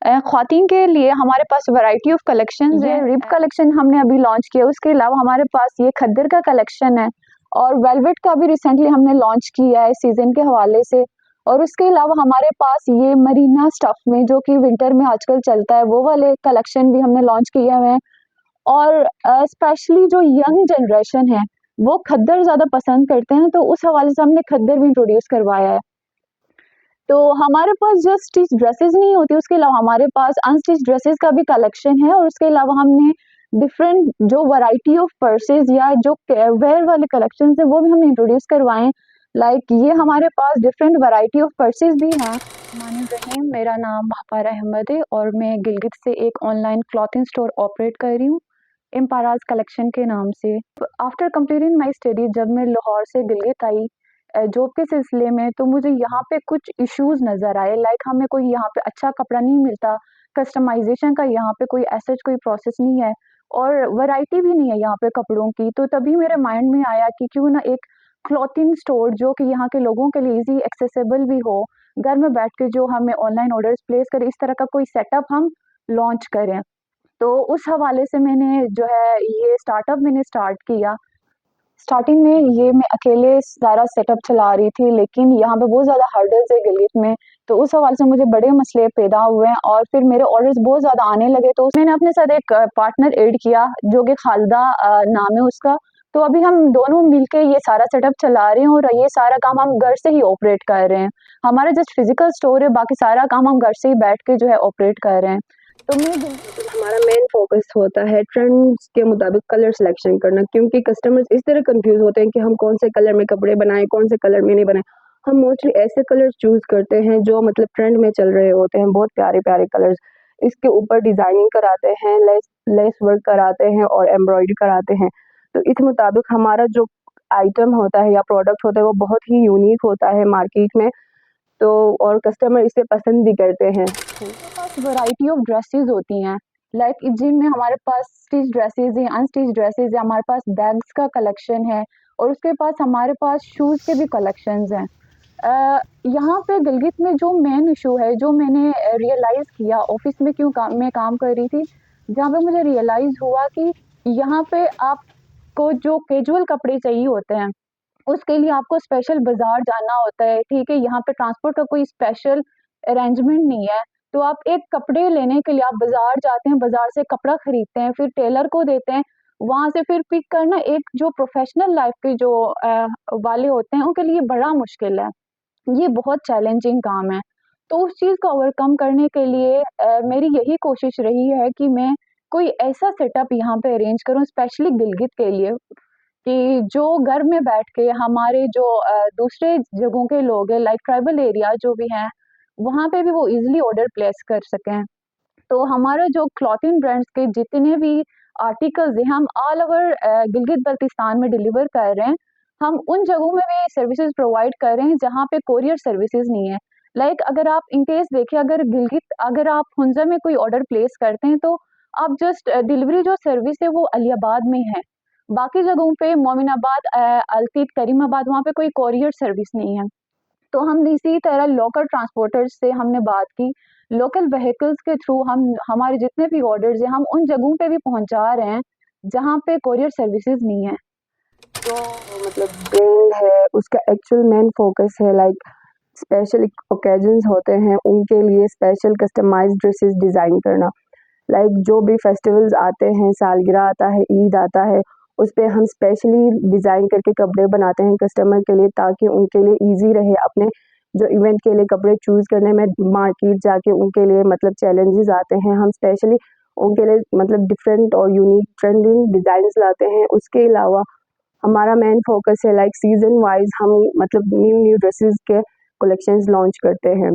ख़वातीन के लिए हमारे पास वैरायटी ऑफ कलेक्शंस है। रिब कलेक्शन हमने अभी लॉन्च किया, उसके अलावा हमारे पास ये खद्दर का कलेक्शन है और वेलवेट का भी रिसेंटली हमने लॉन्च किया है सीज़न के हवाले से। और उसके अलावा हमारे पास ये मरीना स्टफ़ में जो कि विंटर में आजकल चलता है, वो वाले कलेक्शन भी हमने लॉन्च किए हुए हैं। और स्पेशली जो यंग जनरेशन है वो खद्दर ज़्यादा पसंद करते हैं, तो उस हवाले से हमने खद्दर भी इंट्रोड्यूस करवाया है। तो हमारे पास जस्ट स्टिच ड्रेसेस नहीं होती, उसके अलावा हमारे पास अनस्टिच ड्रेसेस का भी कलेक्शन है। और उसके अलावा हमने डिफरेंट जो वैरायटी ऑफ पर्सेस या जो वेयर वाले कलेक्शन है वो भी हमने इंट्रोड्यूस करवाए। लाइक ये हमारे पास डिफरेंट वैरायटी ऑफ पर्सेस भी हैं। रहीम, मेरा नाम महपारा अहमद है और मैं गिलगित से एक ऑनलाइन क्लॉथिंग स्टोर ऑपरेट कर रही हूँ इम्पाराज कलेक्शन के नाम से। आफ्टर कंप्लीटिंग माई स्टडी जब मैं लाहौर से गिलगित आई जॉब के सिलसिले में, तो मुझे यहाँ पे कुछ इश्यूज नज़र आए। लाइक हमें कोई यहाँ पे अच्छा कपड़ा नहीं मिलता, कस्टमाइजेशन का यहाँ पे कोई ऐसा कोई प्रोसेस नहीं है और वैरायटी भी नहीं है यहाँ पे कपड़ों की। तो तभी मेरे माइंड में आया कि क्यों ना एक क्लॉथिंग स्टोर जो कि यहाँ के लोगों के लिए इजी एक्सेसिबल भी हो, घर में बैठ के जो हमें ऑनलाइन ऑर्डर्स प्लेस करें, इस तरह का कोई सेटअप हम लॉन्च करें। तो उस हवाले से मैंने जो है ये स्टार्टअप मैंने स्टार्ट किया। स्टार्टिंग में ये मैं अकेले सारा सेटअप चला रही थी, लेकिन यहाँ पे बहुत ज़्यादा हर्डल्स है गिलगित में, तो उस हवाले से मुझे बड़े मसले पैदा हुए हैं और फिर मेरे ऑर्डर्स बहुत ज़्यादा आने लगे। तो मैंने अपने साथ एक पार्टनर ऐड किया जो कि खालिदा नाम है उसका। तो अभी हम दोनों मिलके ये सारा सेटअप चला रहे हैं और ये सारा काम हम घर से ही ऑपरेट कर रहे हैं। हमारा जस्ट फिजिकल स्टोर है, बाकी सारा काम हम घर से ही बैठ के जो है ऑपरेट कर रहे हैं। तो हमारा मेन फोकस होता है ट्रेंड्स के मुताबिक कलर सिलेक्शन करना, क्योंकि कस्टमर्स इस तरह कंफ्यूज होते हैं कि हम कौन से कलर में कपड़े बनाएं, कौन से कलर में नहीं बनाएं। हम मोस्टली ऐसे कलर्स चूज करते हैं जो मतलब ट्रेंड में चल रहे होते हैं, बहुत प्यारे प्यारे कलर्स। इसके ऊपर डिजाइनिंग कराते हैं, लेस वर्क कराते हैं और एम्ब्रॉयडरी कराते हैं। तो इस मुताबिक हमारा जो आइटम होता है या प्रोडक्ट होता है वो बहुत ही यूनिक होता है मार्केट में, तो और कस्टमर इसे पसंद भी करते हैं। वैरायटी ऑफ ड्रेसेस होती हैं, लाइक जिनमें हमारे पास स्टिच ड्रेसेस है, अनस्टिच ड्रेसेस है, हमारे पास बैग्स का कलेक्शन है और उसके पास हमारे पास शूज़ के भी कलेक्शंस हैं। यहाँ पे गिलगित में जो मेन इशू है, जो मैंने रियलाइज़ किया ऑफिस में मैं काम कर रही थी, जहाँ पे मुझे रियलाइज़ हुआ कि यहाँ पे आपको जो कैजुअल कपड़े चाहिए होते हैं उसके लिए आपको स्पेशल बाजार जाना होता है। ठीक है, यहाँ पे ट्रांसपोर्ट का कोई स्पेशल अरेंजमेंट नहीं है, तो आप एक कपड़े लेने के लिए आप बाजार जाते हैं, बाजार से कपड़ा खरीदते हैं, फिर टेलर को देते हैं, वहां से फिर पिक करना एक जो प्रोफेशनल लाइफ के जो वाले होते हैं उनके लिए बड़ा मुश्किल है। ये बहुत चैलेंजिंग काम है। तो उस चीज़ को ओवरकम करने के लिए मेरी यही कोशिश रही है कि मैं कोई ऐसा सेटअप यहाँ पे अरेंज करूँ स्पेशली गिलगित के लिए, कि जो घर में बैठ के हमारे जो दूसरे जगहों के लोग हैं, लाइक ट्राइबल एरिया जो भी हैं, वहाँ पे भी वो इजीली ऑर्डर प्लेस कर सकें। तो हमारा जो क्लॉथिंग ब्रांड्स के जितने भी आर्टिकल्स हैं हम ऑल ओवर गिलगित बल्तिस्तान में डिलीवर कर रहे हैं। हम उन जगहों में भी सर्विसेज प्रोवाइड कर रहे हैं जहाँ पे कोरियर सर्विसेज नहीं है। लाइक अगर आप इन केस देखिए, अगर आप हुंजा में कोई ऑर्डर प्लेस करते हैं तो आप जस्ट डिलीवरी जो सर्विस है वो अलियाबाद में है, बाकी जगहों पे मोमिनाबाद, अल्तीत, करीमाबाद वहाँ पे कोई कोरियर सर्विस नहीं है। तो हम इसी तरह लोकल ट्रांसपोर्टर्स से हमने बात की, लोकल व्हीकल्स के थ्रू हम हमारे जितने भी ऑर्डर्स हैं हम उन जगहों पे भी पहुंचा रहे हैं जहाँ पे कोरियर सर्विसेज नहीं है। तो मतलब ब्रांड है उसका एक्चुअल मेन फोकस है लाइक स्पेशल ओकेजन्स होते हैं उनके लिए स्पेशल कस्टमाइज्ड ड्रेसेस डिज़ाइन करना। लाइक जो भी फेस्टिवल्स आते हैं, सालगिरह आता है, ईद आता है, उस पे हम स्पेशली डिज़ाइन करके कपड़े बनाते हैं कस्टमर के लिए, ताकि उनके लिए ईजी रहे अपने जो इवेंट के लिए कपड़े चूज़ करने में। मार्केट जाके उनके लिए मतलब चैलेंजेस आते हैं, हम स्पेशली उनके लिए मतलब डिफरेंट और यूनिक ट्रेंडिंग डिज़ाइंस लाते हैं। उसके अलावा हमारा मेन फोकस है लाइक सीजन वाइज हम मतलब न्यू ड्रेसेस के कलेक्शंस लॉन्च करते हैं।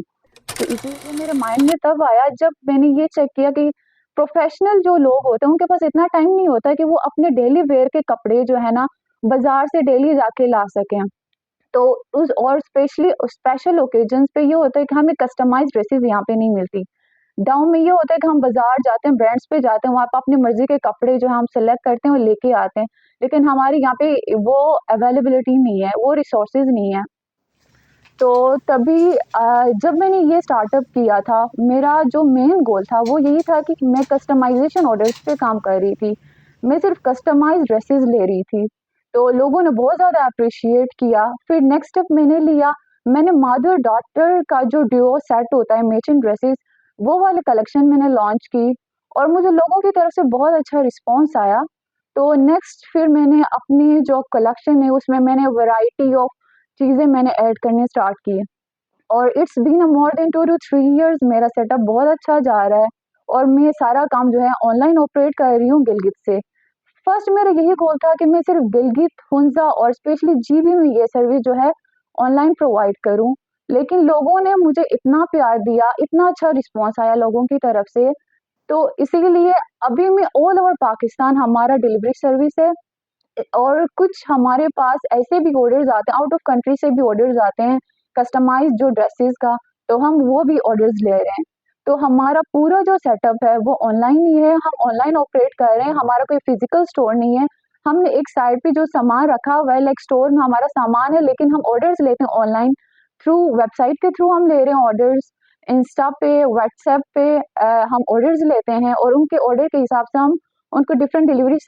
तो इसीलिए मेरे माइंड में तब आया जब मैंने ये चेक किया कि प्रोफेशनल जो लोग होते हैं उनके पास इतना टाइम नहीं होता कि वो अपने डेली वेयर के कपड़े जो है ना बाजार से डेली जाके ला सकें। तो उस और स्पेशली स्पेशल ओकेजन्स पे ये होता है कि हमें कस्टमाइज्ड ड्रेसेस यहाँ पे नहीं मिलती। गाँव में ये होता है कि हम बाजार जाते हैं, ब्रांड्स पे जाते हैं, वहाँ पे अपनी मर्जी के कपड़े जो है हम सेलेक्ट करते हैं और लेके आते हैं, लेकिन हमारे यहाँ पे वो अवेलेबिलिटी नहीं है, वो रिसोर्सेज नहीं है। तो तभी जब मैंने ये स्टार्टअप किया था, मेरा जो मेन गोल था वो यही था कि मैं कस्टमाइज़ेशन ऑर्डर्स पे काम कर रही थी। मैं सिर्फ़ कस्टमाइज़्ड ड्रेसेज़ ले रही थी। तो लोगों ने बहुत ज़्यादा एप्रिशिएट किया। फिर नेक्स्ट स्टेप मैंने लिया, मैंने मदर डॉटर का जो डुओ सेट होता है मैचिंग ड्रेसेज़, वो वाली कलेक्शन मैंने लॉन्च की और मुझे लोगों की तरफ से बहुत अच्छा रिस्पॉन्स आया। तो नेक्स्ट फिर मैंने अपनी जो कलेक्शन है उसमें मैंने वैरायटी ऑफ चीज़ें मैंने ऐड करने स्टार्ट किए और it's been a more than 2 to 3 years मेरा सेटअप बहुत अच्छा जा रहा है और मैं सारा काम जो है ऑनलाइन ऑपरेट कर रही हूँ गिलगित से। फर्स्ट मेरा यही गोल था कि मैं सिर्फ गिलगित, हुंज़ा और स्पेशली जीबी में ये सर्विस जो है ऑनलाइन प्रोवाइड करूँ। लेकिन लोगों ने मुझे इतना प्यार दिया, इतना अच्छा रिस्पॉन्स आया लोगों की तरफ से, तो इसीलिए अभी मैं ऑल ओवर पाकिस्तान हमारा डिलीवरी सर्विस है। और कुछ हमारे पास ऐसे भी ऑर्डर्स आते हैं, आउट ऑफ कंट्री से भी ऑर्डर्स आते हैं, कस्टमाइज़्ड जो ड्रेसेस का, तो हम वो भी ऑर्डर्स ले रहे हैं। तो हमारा पूरा जो सेटअप है वो ऑनलाइन ही है, हम ऑनलाइन ऑपरेट कर रहे हैं, हमारा कोई फिज़िकल स्टोर नहीं है। हमने एक साइड पे जो सामान रखा हुआ है लाइक स्टोर में हमारा सामान है, लेकिन हम ऑर्डर्स लेते हैं ऑनलाइन थ्रू वेबसाइट के थ्रू हम ले रहे हैं ऑर्डर्स, इंस्टा पे, व्हाट्सएप पे हम ऑर्डर्स लेते हैं और उनके ऑर्डर के हिसाब से हम उनको डिफरेंट डिलीवरी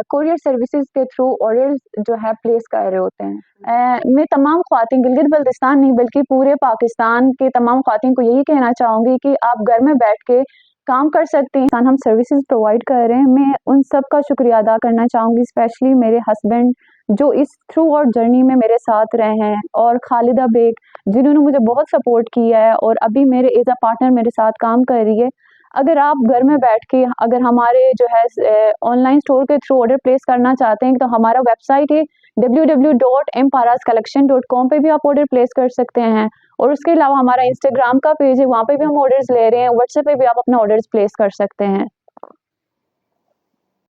कोरियर सर्विसेज के थ्रू ऑर्डर्स जो है प्लेस कर रहे होते हैं। मैं तमाम ख्वातीन गिलगित बल्तिस्तान नहीं बल्कि पूरे पाकिस्तान के तमाम ख्वातीन को यही कहना चाहूँगी कि आप घर में बैठ के काम कर सकते हैं, हम सर्विसेज प्रोवाइड कर रहे हैं। मैं उन सब का शुक्रिया अदा करना चाहूँगी, स्पेशली मेरे हस्बैंड जो इस थ्रू आउट जर्नी में मेरे साथ रहे हैं और खालिदा बेग जिन्होंने मुझे बहुत सपोर्ट किया है और अभी मेरे एज अ पार्टनर मेरे साथ काम कर रही है। अगर आप घर में बैठ के अगर हमारे जो है ऑनलाइन स्टोर के थ्रू ऑर्डर प्लेस करना चाहते हैं तो हमारा वेबसाइट है www.mparazcollection.com पे भी आप ऑर्डर प्लेस कर सकते हैं और उसके अलावा हमारा इंस्टाग्राम का पेज है, वहाँ पे भी हम ऑर्डर्स ले रहे हैं, व्हाट्सएप पे भी आप अपने ऑर्डर्स प्लेस कर सकते हैं।